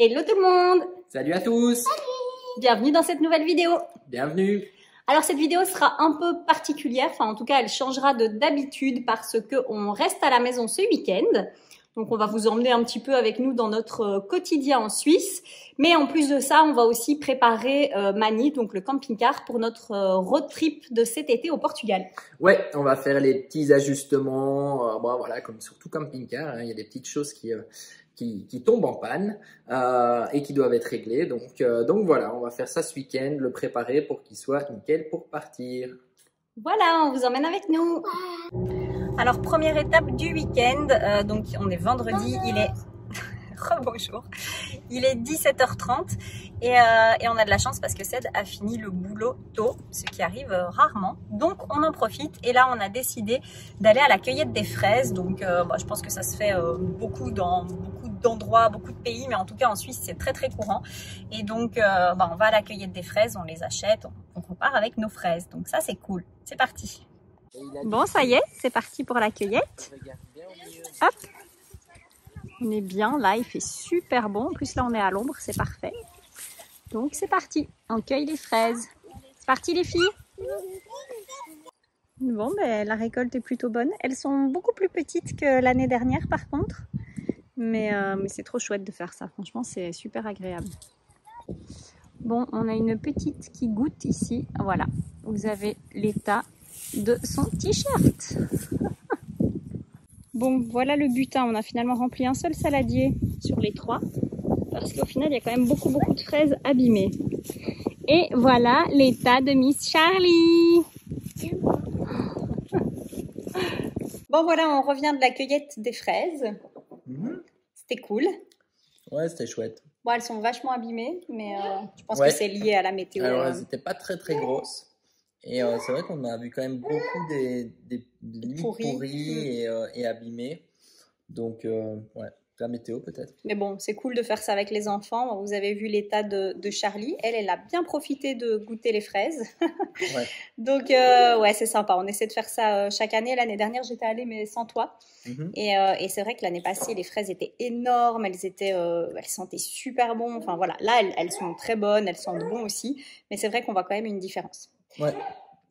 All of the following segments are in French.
Hello tout le monde! Salut à tous! Bienvenue dans cette nouvelle vidéo! Bienvenue! Alors cette vidéo sera un peu particulière, enfin en tout cas elle changera de d'habitude parce qu'on reste à la maison ce week-end. Donc on va vous emmener un petit peu avec nous dans notre quotidien en Suisse. Mais en plus de ça, on va aussi préparer Mani, donc le camping-car, pour notre road trip de cet été au Portugal. Ouais, on va faire les petits ajustements, voilà, comme sur tout camping-car, hein, il y a des petites choses qui tombent en panne et qui doivent être réglées. Donc voilà, on va faire ça ce week-end, le préparer pour qu'il soit nickel pour partir. Voilà, on vous emmène avec nous. Alors première étape du week-end, donc on est vendredi, il est rebonjour, il est 17h30 et on a de la chance parce que Ced a fini le boulot tôt, ce qui arrive rarement. Donc on en profite et là on a décidé d'aller à la cueillette des fraises. Donc je pense que ça se fait beaucoup dans beaucoup d'endroits, beaucoup de pays, mais en tout cas en Suisse c'est très courant. Et donc on va à la cueillette des fraises, on les achète, on repart avec nos fraises. Donc ça c'est cool, c'est parti. Bon, ça y est, c'est parti pour la cueillette. Hop, on est bien là, il fait super bon. En plus là, on est à l'ombre, c'est parfait. Donc c'est parti, on cueille les fraises. C'est parti les filles. Bon, la récolte est plutôt bonne. Elles sont beaucoup plus petites que l'année dernière par contre. Mais c'est trop chouette de faire ça, franchement, c'est super agréable. Bon, on a une petite qui goûte ici. Voilà, vous avez l'état de son t-shirt. Bon, voilà le butin. On a finalement rempli un seul saladier sur les 3 parce qu'au final, il y a quand même beaucoup de fraises abîmées. Et voilà l'état de Miss Charlie. Bon, voilà, on revient de la cueillette des fraises. C'était cool. Ouais, c'était chouette. Bon, elles sont vachement abîmées, mais je pense que c'est lié à la météo. Alors, elles n'étaient pas très grosses. Et c'est vrai qu'on a vu quand même beaucoup des livres pourris et abîmés. Donc, ouais, la météo peut-être. Mais bon, c'est cool de faire ça avec les enfants. Vous avez vu l'état de Charlie. Elle a bien profité de goûter les fraises. Ouais. Donc, ouais, c'est sympa. On essaie de faire ça chaque année. L'année dernière, j'étais allée, mais sans toi. Et c'est vrai que l'année passée, les fraises étaient énormes. Elles sentaient super bon. Enfin, voilà. Là, elles sont très bonnes. Elles sentent bon aussi. Mais c'est vrai qu'on voit quand même une différence. Ouais.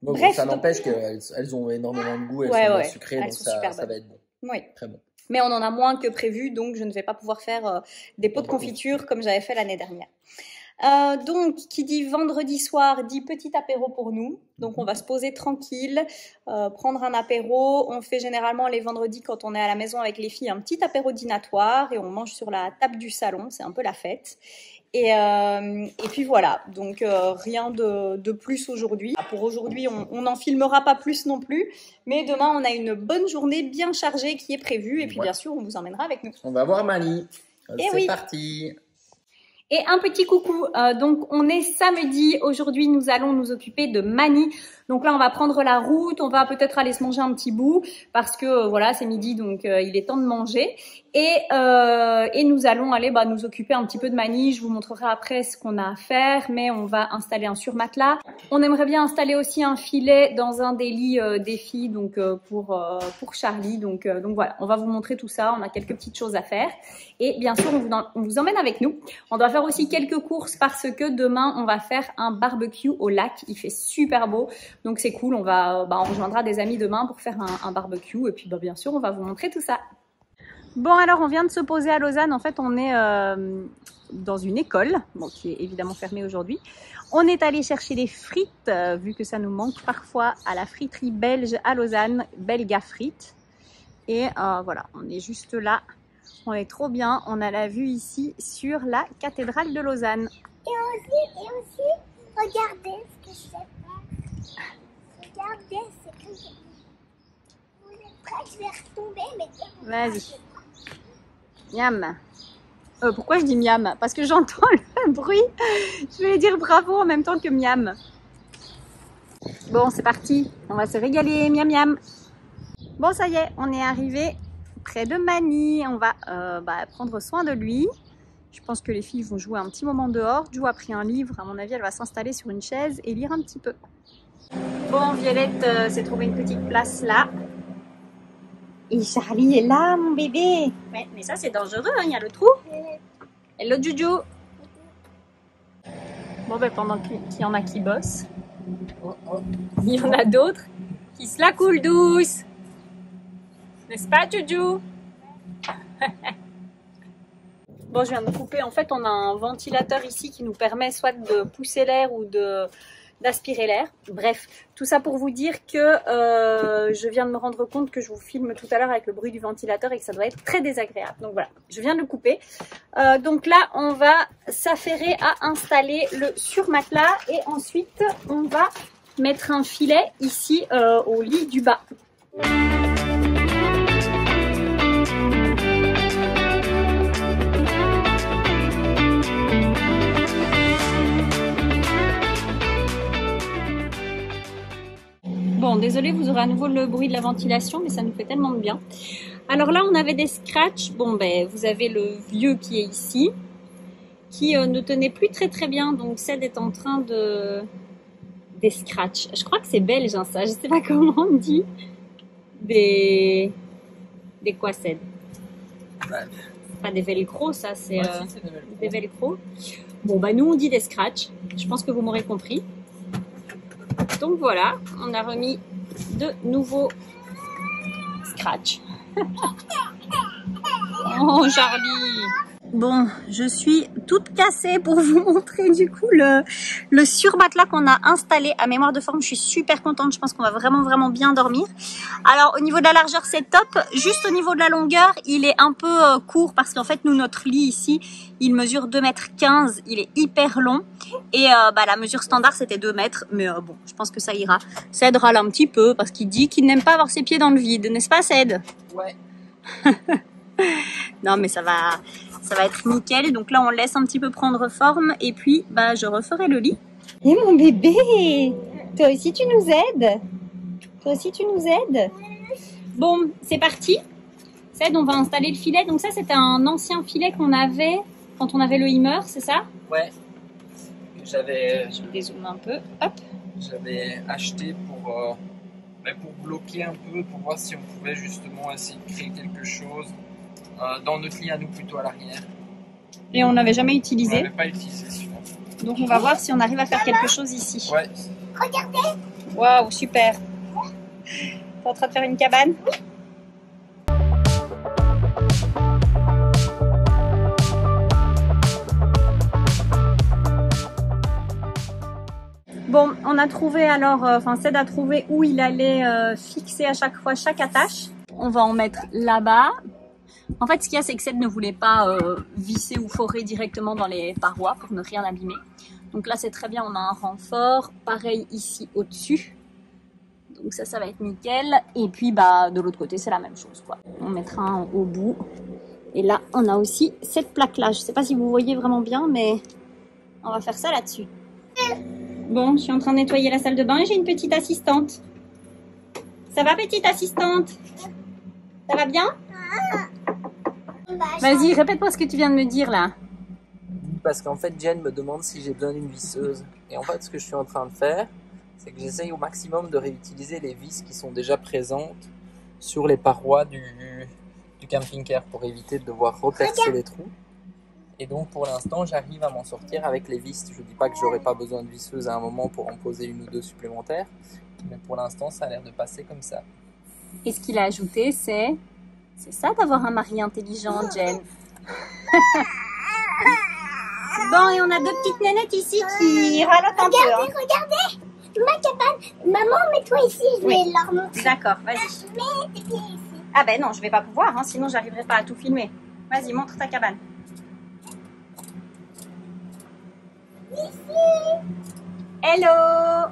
Bon, bref, ça n'empêche qu'elles ont énormément de goût, elles sont bien sucrées, donc ça va être bon. Oui. Très bon. Mais on en a moins que prévu, donc je ne vais pas pouvoir faire des pots de confiture comme j'avais fait l'année dernière. Donc, qui dit vendredi soir, dit petit apéro pour nous. Donc, on va se poser tranquille, prendre un apéro. On fait généralement les vendredis, quand on est à la maison avec les filles, un petit apéro dînatoire et on mange sur la table du salon. C'est un peu la fête. Et puis voilà, donc rien de plus aujourd'hui. Pour aujourd'hui, on n'en filmera pas plus non plus, mais demain on a une bonne journée bien chargée qui est prévue et puis bien sûr on vous emmènera avec nous. On va voir Mani, c'est parti. Et un petit coucou, donc on est samedi, aujourd'hui nous allons nous occuper de Mani. Donc là on va prendre la route, on va peut-être aller se manger un petit bout parce que voilà c'est midi donc il est temps de manger. Et nous allons aller nous occuper un petit peu de Mani. Je vous montrerai après ce qu'on a à faire, mais on va installer un surmatelas. On aimerait bien installer aussi un filet dans un des lits des filles, donc pour Charlie. Donc voilà, on va vous montrer tout ça. On a quelques petites choses à faire. Et bien sûr, on vous emmène avec nous. On doit faire aussi quelques courses parce que demain, on va faire un barbecue au lac. Il fait super beau, donc c'est cool. On rejoindra des amis demain pour faire un barbecue. Et puis bien sûr, on va vous montrer tout ça. Bon, alors on vient de se poser à Lausanne. En fait, on est dans une école, qui est évidemment fermée aujourd'hui. On est allé chercher des frites, vu que ça nous manque parfois à la friterie belge à Lausanne, Belga Frites. Et voilà, on est juste là. On est trop bien. On a la vue ici sur la cathédrale de Lausanne. Et aussi, regardez ce que je vais faire. Regardez, c'est que je vais retomber, mais... Vas-y. Miam. Pourquoi je dis miam? Parce que j'entends le bruit. Je vais dire bravo en même temps que miam. Bon, c'est parti. On va se régaler. Miam miam. Bon, ça y est, on est arrivé près de Mani. On va prendre soin de lui. Je pense que les filles vont jouer un petit moment dehors. Jo a pris un livre. À mon avis, elle va s'installer sur une chaise et lire un petit peu. Bon, Violette s'est trouvé une petite place là. Et Charlie est là, mon bébé. Mais ça, c'est dangereux, hein, il y a le trou. Hello Juju. Bon ben pendant qu'il y en a qui bossent, il y en a d'autres qui se la coulent douce. N'est-ce pas Juju? Bon, je viens de couper. En fait, on a un ventilateur ici qui nous permet soit de pousser l'air ou d'aspirer l'air. Bref, tout ça pour vous dire que je viens de me rendre compte que je vous filme tout à l'heure avec le bruit du ventilateur et que ça doit être très désagréable. Donc voilà, je viens de le couper. Donc là, on va s'affairer à installer le surmatelas et ensuite, on va mettre un filet ici au lit du bas. Bon, désolé, vous aurez à nouveau le bruit de la ventilation, mais ça nous fait tellement de bien. Alors là, on avait des scratchs. Bon, ben, vous avez le vieux qui est ici, qui ne tenait plus très bien. Donc, Ced est en train de... Des scratchs. Je crois que c'est belge, hein, ça. Je sais pas comment on dit. Des quoi, Ced? Pas des velcro, ça, c'est des velcro. Bon, bah, nous, on dit des scratchs. Je pense que vous m'aurez compris. Donc voilà, on a remis de nouveaux scratch. Oh Charlie! Bon, je suis toute cassée pour vous montrer du coup le surmatelas qu'on a installé à mémoire de forme. Je suis super contente, je pense qu'on va vraiment bien dormir. Alors au niveau de la largeur c'est top, juste au niveau de la longueur il est un peu court parce qu'en fait nous notre lit ici il mesure 2,15 m, il est hyper long et la mesure standard c'était 2 mètres mais bon je pense que ça ira. Ced râle un petit peu parce qu'il dit qu'il n'aime pas avoir ses pieds dans le vide, n'est-ce pas Ced? Ouais. Non mais ça va être nickel. Donc là on laisse un petit peu prendre forme et puis bah je referai le lit. Et mon bébé, toi aussi tu nous aides? Toi aussi tu nous aides? Bon c'est parti. Ced, on va installer le filet. Donc ça c'était un ancien filet qu'on avait quand on avait le Himmer, c'est ça? Ouais. J'avais... Je dézoome un peu. Hop. J'avais acheté pour bloquer un peu, pour voir si on pouvait justement essayer de créer quelque chose dans notre lit à nous, plutôt à l'arrière. Et on n'avait jamais utilisé. On n'avait pas utilisé celui-là. Donc on va voir si on arrive à faire quelque chose ici. Ouais. Regardez. Waouh, super. T'es en train de faire une cabane? Bon, on a trouvé alors, Ced a trouvé où il allait fixer à chaque fois chaque attache. On va en mettre là-bas. En fait, ce qu'il y a, c'est que Ced ne voulait pas visser ou forer directement dans les parois pour ne rien abîmer. Donc là, c'est très bien, on a un renfort. Pareil ici au-dessus. Donc ça va être nickel. Et puis, bah, de l'autre côté, c'est la même chose, quoi. On mettra un au bout. Et là, on a aussi cette plaque-là. Je sais pas si vous voyez vraiment bien, mais on va faire ça là-dessus. Bon, je suis en train de nettoyer la salle de bain et j'ai une petite assistante. Ça va, petite assistante? Ça va bien? Vas-y, répète-moi ce que tu viens de me dire là. Parce qu'en fait, Jen me demande si j'ai besoin d'une visseuse. Et en fait, ce que je suis en train de faire, c'est que j'essaye au maximum de réutiliser les vis qui sont déjà présentes sur les parois du camping-car pour éviter de devoir repercer les trous. Et donc, pour l'instant, j'arrive à m'en sortir avec les vis. Je ne dis pas que j'aurai pas besoin de visseuse à un moment pour en poser une ou deux supplémentaires. Mais pour l'instant, ça a l'air de passer comme ça. Et ce qu'il a ajouté, c'est ça d'avoir un mari intelligent, Jen. Bon, et on a deux petites nénettes ici qui ralotent un peu. Regardez, ma cabane. Maman, mets-toi ici, je vais leur montrer. D'accord, vas-y. Mets tes pieds ici. Ah ben non, je vais pas pouvoir, hein, sinon j'arriverai pas à tout filmer. Vas-y, montre ta cabane. Ici. Hello.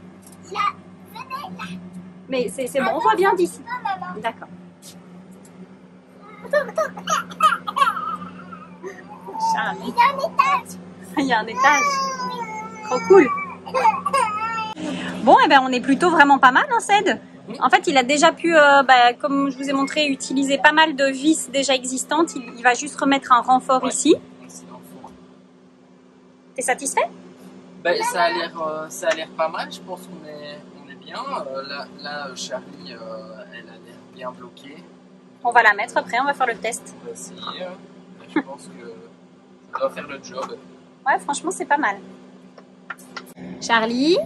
Là, venez là. Mais c'est bon, on voit bien d'ici. Non, maman. D'accord. Charlie. Il y a un étage. Il y a un étage. Trop cool. Bon, eh ben, on est plutôt vraiment pas mal, hein, Ced. En fait, il a déjà pu, comme je vous ai montré, utiliser pas mal de vis déjà existantes. Il va juste remettre un renfort ici. T'es satisfait? Ben, ça a l'air pas mal. Je pense qu'on est bien. Là, Charlie, elle a l'air bien bloquée. On va la mettre après, on va faire le test. On va essayer. Je pense Ça doit faire le job. Ouais, franchement, c'est pas mal. Charlie,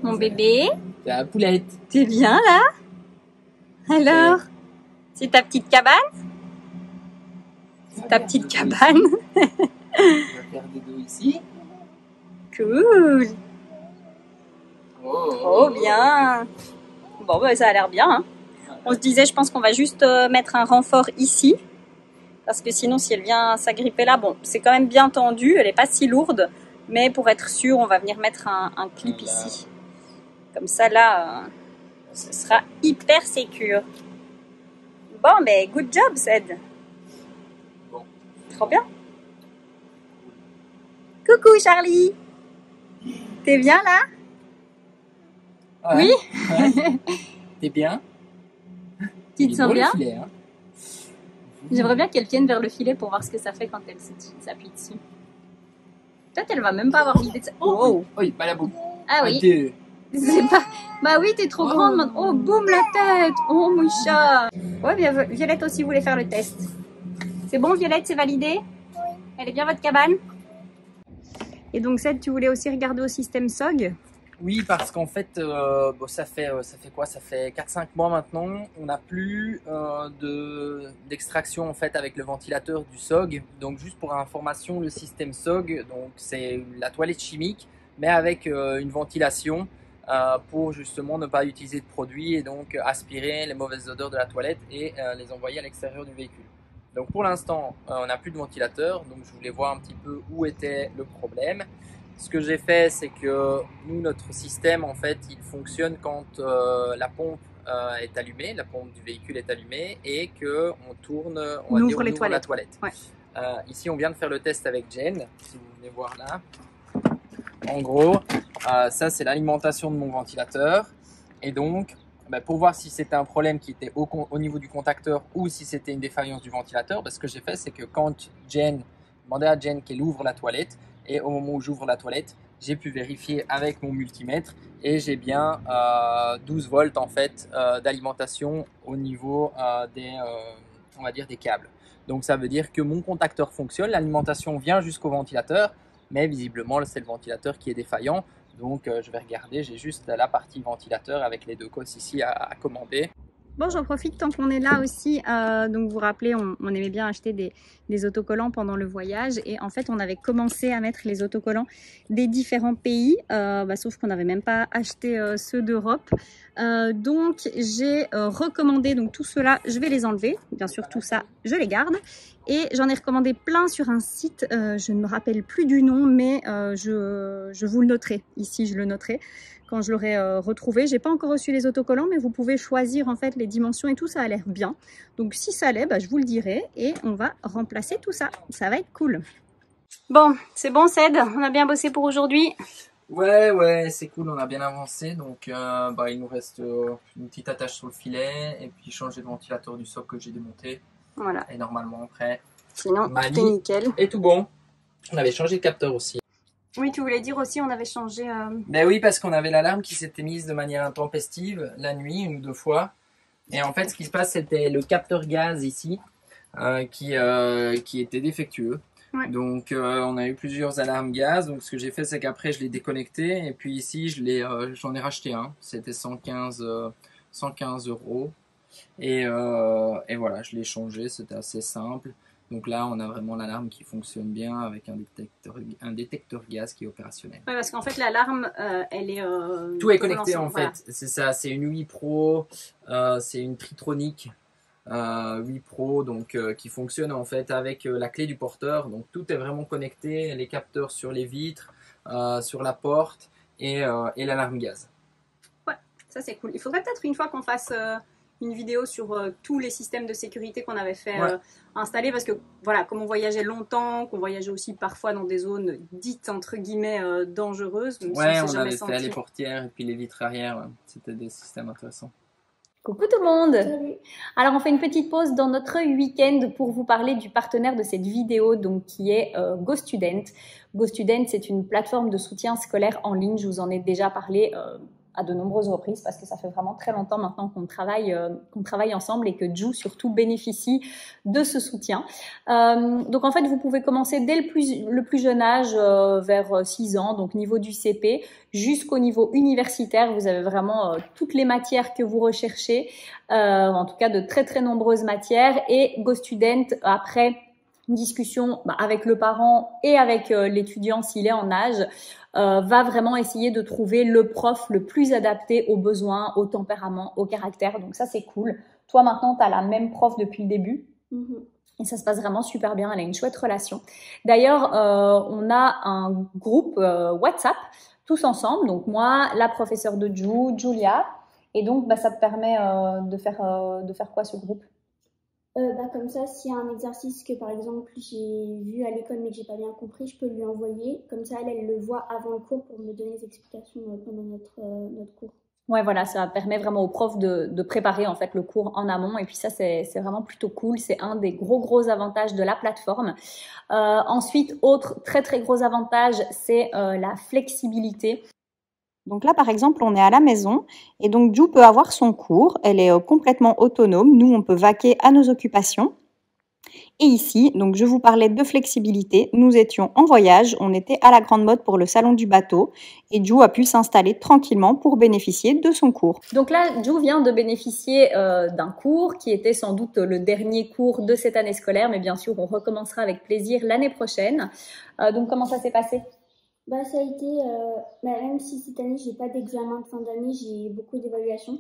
mon bébé, C'est la poulette. t'es bien là? Alors, c'est ta petite cabane? C'est ta petite cabane? On va faire des dos ici. Cool. Oh, bien. Bon, bah, ça a l'air bien. Hein. On se disait, je pense qu'on va juste mettre un renfort ici. Parce que sinon, si elle vient s'agripper là, bon, c'est quand même bien tendu. Elle n'est pas si lourde. Mais pour être sûr, on va venir mettre un clip ici. Comme ça, là, ce sera hyper sécure. Bon, mais good job, Ced. Bon. Trop bien. Coucou, Charlie. T'es bien là? Ouais. Oui. Ouais. T'es bien? Tu te sens bien? Filet, hein. J'aimerais bien qu'elle vienne vers le filet pour voir ce que ça fait quand elle s'appuie dessus. Peut-être elle va même pas avoir l'idée de ça. Oh! Oui, pas la boum. Ah oui. C'est pas... Bah oui, t'es trop grande maintenant. Oh, boum la tête. Oh, mon chat. Ouais, bien, Violette aussi voulait faire le test. C'est bon, Violette, c'est validé? Oui. Elle est bien votre cabane? Et donc, Ced, tu voulais aussi regarder au système SOG? Oui, parce qu'en fait, bon, ça fait quoi? Ça fait 4-5 mois maintenant. On n'a plus d'extraction en fait avec le ventilateur du SOG. Donc juste pour information, le système SOG, donc c'est la toilette chimique, mais avec une ventilation pour justement ne pas utiliser de produits et donc aspirer les mauvaises odeurs de la toilette et les envoyer à l'extérieur du véhicule. Donc pour l'instant, on n'a plus de ventilateur, donc je voulais voir un petit peu où était le problème. Ce que j'ai fait, c'est que nous, notre système, en fait, il fonctionne quand la pompe est allumée, la pompe du véhicule est allumée et que on tourne, on ouvre la toilette. Ouais. Ici, on vient de faire le test avec Jen, si vous venez voir là. En gros, ça, c'est l'alimentation de mon ventilateur. Et donc, pour voir si c'était un problème qui était au niveau du contacteur ou si c'était une défaillance du ventilateur, ce que j'ai fait, c'est que quand demandé à Jen qu'elle ouvre la toilette, et au moment où j'ouvre la toilette, j'ai pu vérifier avec mon multimètre et j'ai bien 12 volts en fait d'alimentation au niveau on va dire des câbles. Donc ça veut dire que mon contacteur fonctionne, l'alimentation vient jusqu'au ventilateur, mais visiblement c'est le ventilateur qui est défaillant. Donc je vais regarder, j'ai juste la partie ventilateur avec les deux cosses ici à commander. Bon, j'en profite tant qu'on est là aussi. Donc, vous vous rappelez, on aimait bien acheter des autocollants pendant le voyage. Et en fait, on avait commencé à mettre les autocollants des différents pays. Sauf qu'on n'avait même pas acheté ceux d'Europe. Donc, j'ai recommandé donc tout cela. Je vais les enlever. Bien sûr, tout ça, je les garde. Et j'en ai recommandé plein sur un site. Je ne me rappelle plus du nom, mais je vous le noterai. Ici, je le noterai. Quand je l'aurai retrouvé. J'ai pas encore reçu les autocollants, mais vous pouvez choisir en fait les dimensions et tout, ça a l'air bien. Donc si ça l'est, je vous le dirai et on va remplacer tout ça. Ça va être cool. Bon, c'est bon Ced, on a bien bossé pour aujourd'hui. Ouais, c'est cool, on a bien avancé. Donc il nous reste une petite attache sur le filet et puis changer le ventilateur du socle que j'ai démonté. Voilà. Et normalement après, sinon tout est nickel. Et tout bon. On avait changé le capteur aussi. Oui, tu voulais dire aussi, on avait changé... Ben oui, parce qu'on avait l'alarme qui s'était mise de manière intempestive la nuit, 1 ou 2 fois. Et en fait, ce qui se passe, c'était le capteur gaz ici qui était défectueux. Ouais. Donc, on a eu plusieurs alarmes gaz. Donc, ce que j'ai fait, c'est qu'après, je l'ai déconnecté. Et puis ici, j'en ai racheté un. C'était 115 €. Et voilà, je l'ai changé. C'était assez simple. Donc là, on a vraiment l'alarme qui fonctionne bien avec un détecteur gaz qui est opérationnel. Oui, parce qu'en fait, l'alarme, elle est... tout est connecté en fait, c'est ça. C'est une 8 Pro, c'est une Tritronic 8 Pro, donc qui fonctionne en fait avec la clé du porteur. Donc tout est vraiment connecté, les capteurs sur les vitres, sur la porte et l'alarme gaz. Ouais, ça c'est cool. Il faudrait peut-être une fois qu'on fasse... une vidéo sur tous les systèmes de sécurité qu'on avait fait installer parce que voilà, comme on voyageait longtemps, qu'on voyageait aussi parfois dans des zones dites entre guillemets dangereuses. Ouais, on avait fait les portières et puis les vitres arrière, c'était des systèmes intéressants. Coucou tout le monde. Alors on fait une petite pause dans notre week-end pour vous parler du partenaire de cette vidéo, donc qui est GoStudent. GoStudent, c'est une plateforme de soutien scolaire en ligne. Je vous en ai déjà parlé à de nombreuses reprises parce que ça fait vraiment très longtemps maintenant qu'on travaille ensemble et que Ju surtout bénéficie de ce soutien. Donc en fait, vous pouvez commencer dès le plus jeune âge, vers 6 ans, donc niveau du CP, jusqu'au niveau universitaire. Vous avez vraiment toutes les matières que vous recherchez, en tout cas de très très nombreuses matières. Et GoStudent, après discussion avec le parent et avec l'étudiant s'il est en âge, va vraiment essayer de trouver le prof le plus adapté aux besoins, au tempérament, au caractère. Donc ça, c'est cool. Toi, maintenant, tu as la même prof depuis le début. Et ça se passe vraiment super bien. Elle a une chouette relation. D'ailleurs, on a un groupe WhatsApp, tous ensemble. Donc moi, la professeure de Ju, Julia. Et donc, ça te permet de faire quoi, ce groupe? Comme ça, s'il y a un exercice que par exemple j'ai vu à l'école mais que j'ai pas bien compris, je peux lui envoyer. Comme ça, elle le voit avant le cours pour me donner les explications pendant notre cours. Ouais, voilà, ça permet vraiment aux profs de préparer en fait le cours en amont. Et puis ça, c'est vraiment plutôt cool. C'est un des gros avantages de la plateforme. Ensuite, autre très gros avantage, c'est la flexibilité. Donc là, par exemple, on est à la maison et donc Ju peut avoir son cours. Elle est complètement autonome. Nous, on peut vaquer à nos occupations. Et ici, donc je vous parlais de flexibilité. Nous étions en voyage. On était à la Grande Motte pour le salon du bateau et Ju a pu s'installer tranquillement pour bénéficier de son cours. Donc là, Ju vient de bénéficier d'un cours qui était sans doute le dernier cours de cette année scolaire. Mais bien sûr, on recommencera avec plaisir l'année prochaine. Donc, comment ça s'est passé ? Ça a été, même si cette année, j'ai pas d'examen de fin d'année, j'ai beaucoup d'évaluations.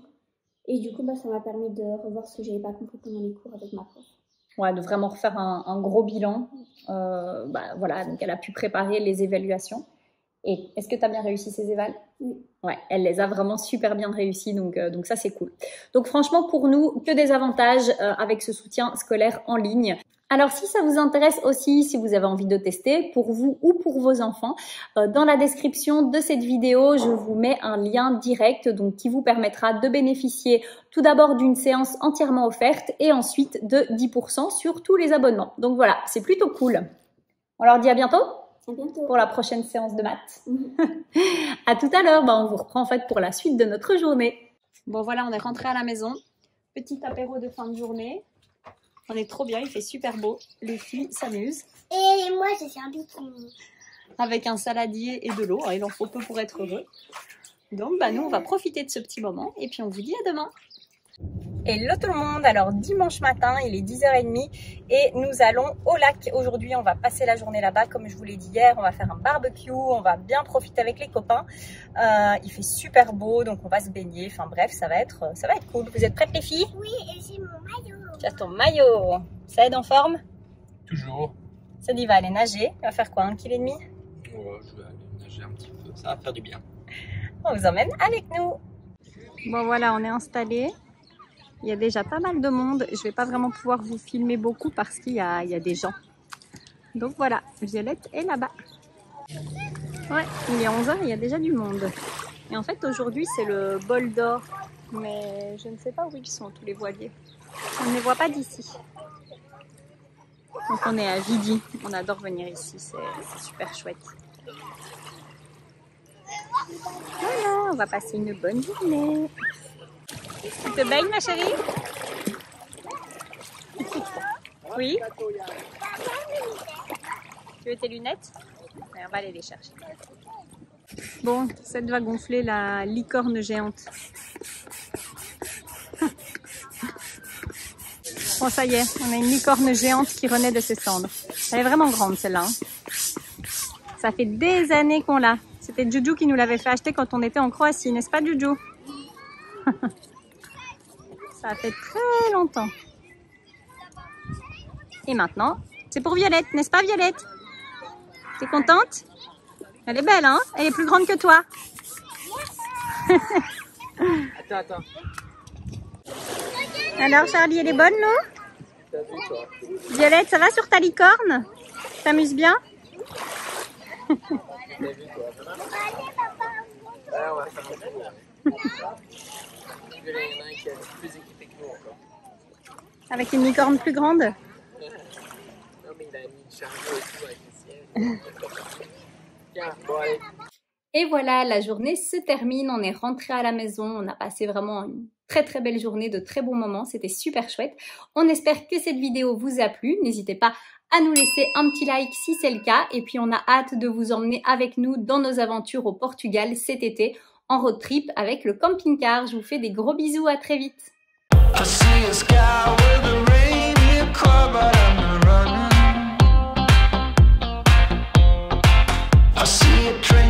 Et du coup, ça m'a permis de revoir ce que j'avais pas compris pendant les cours avec ma prof. Ouais, de vraiment refaire un gros bilan. Voilà, donc elle a pu préparer les évaluations. Et est-ce que tu as bien réussi ces évals? Oui. Ouais, elle les a vraiment super bien réussi, donc ça c'est cool. Donc franchement, pour nous, que des avantages avec ce soutien scolaire en ligne. Alors si ça vous intéresse aussi, si vous avez envie de tester pour vous ou pour vos enfants, dans la description de cette vidéo, je vous mets un lien direct donc qui vous permettra de bénéficier tout d'abord d'une séance entièrement offerte et ensuite de 10% sur tous les abonnements. Donc voilà, c'est plutôt cool. On leur dit à bientôt. À bientôt. Pour la prochaine séance de maths. À tout à l'heure. On vous reprend en fait pour la suite de notre journée. Bon voilà, on est rentré à la maison. Petit apéro de fin de journée. On est trop bien, il fait super beau. Les filles s'amusent. Et moi, j'ai fait un bikini. Avec un saladier et de l'eau. Il en faut peu pour être heureux. Donc nous, on va profiter de ce petit moment. Et puis on vous dit à demain. Hello tout le monde, alors dimanche matin, il est 10h30 et nous allons au lac. Aujourd'hui, on va passer la journée là-bas, comme je vous l'ai dit hier, on va faire un barbecue, on va bien profiter avec les copains. Il fait super beau, donc on va se baigner, enfin bref, ça va être cool. Vous êtes prêtes les filles? Oui, et j'ai mon maillot. Tu as ton maillot, ça aide en forme? Toujours. Ça dit, va aller nager, il va faire quoi, 1,5 kg? Je vais aller nager un petit peu, ça va faire du bien. On vous emmène avec nous. Bon voilà, on est installés. Il y a déjà pas mal de monde. Je vais pas vraiment pouvoir vous filmer beaucoup parce qu'il y a des gens. Donc voilà, Violette est là-bas. Ouais, il est 11h, il y a déjà du monde. Et en fait, aujourd'hui, c'est le bol d'or. Mais je ne sais pas où ils sont, tous les voiliers. On ne les voit pas d'ici. Donc on est à Vidy. On adore venir ici, c'est super chouette. Voilà, on va passer une bonne journée. Tu te baignes, ma chérie? Oui? Tu veux tes lunettes? Ouais, on va aller les chercher. Bon, cette va gonfler la licorne géante. Bon, ça y est, on a une licorne géante qui renaît de ses cendres. Elle est vraiment grande, celle-là. Ça fait des années qu'on l'a. C'était Juju qui nous l'avait fait acheter quand on était en Croatie, n'est-ce pas, Juju? Ça fait très longtemps. Et maintenant, c'est pour Violette, n'est-ce pas Violette? T'es contente? Elle est belle, hein? Elle est plus grande que toi. Attends. Alors Charlie, elle est bonne, non? Violette, ça va sur ta licorne? T'amuses bien? Avec une licorne plus grande? Non, mais il a mis le chariot et tout avec le ciel. Tiens, bon allez. Et voilà, la journée se termine, on est rentré à la maison, on a passé vraiment une très belle journée, de très bons moments, c'était super chouette. On espère que cette vidéo vous a plu, n'hésitez pas à nous laisser un petit like si c'est le cas, et puis on a hâte de vous emmener avec nous dans nos aventures au Portugal cet été, en road trip avec le camping-car. Je vous fais des gros bisous, à très vite. I see a train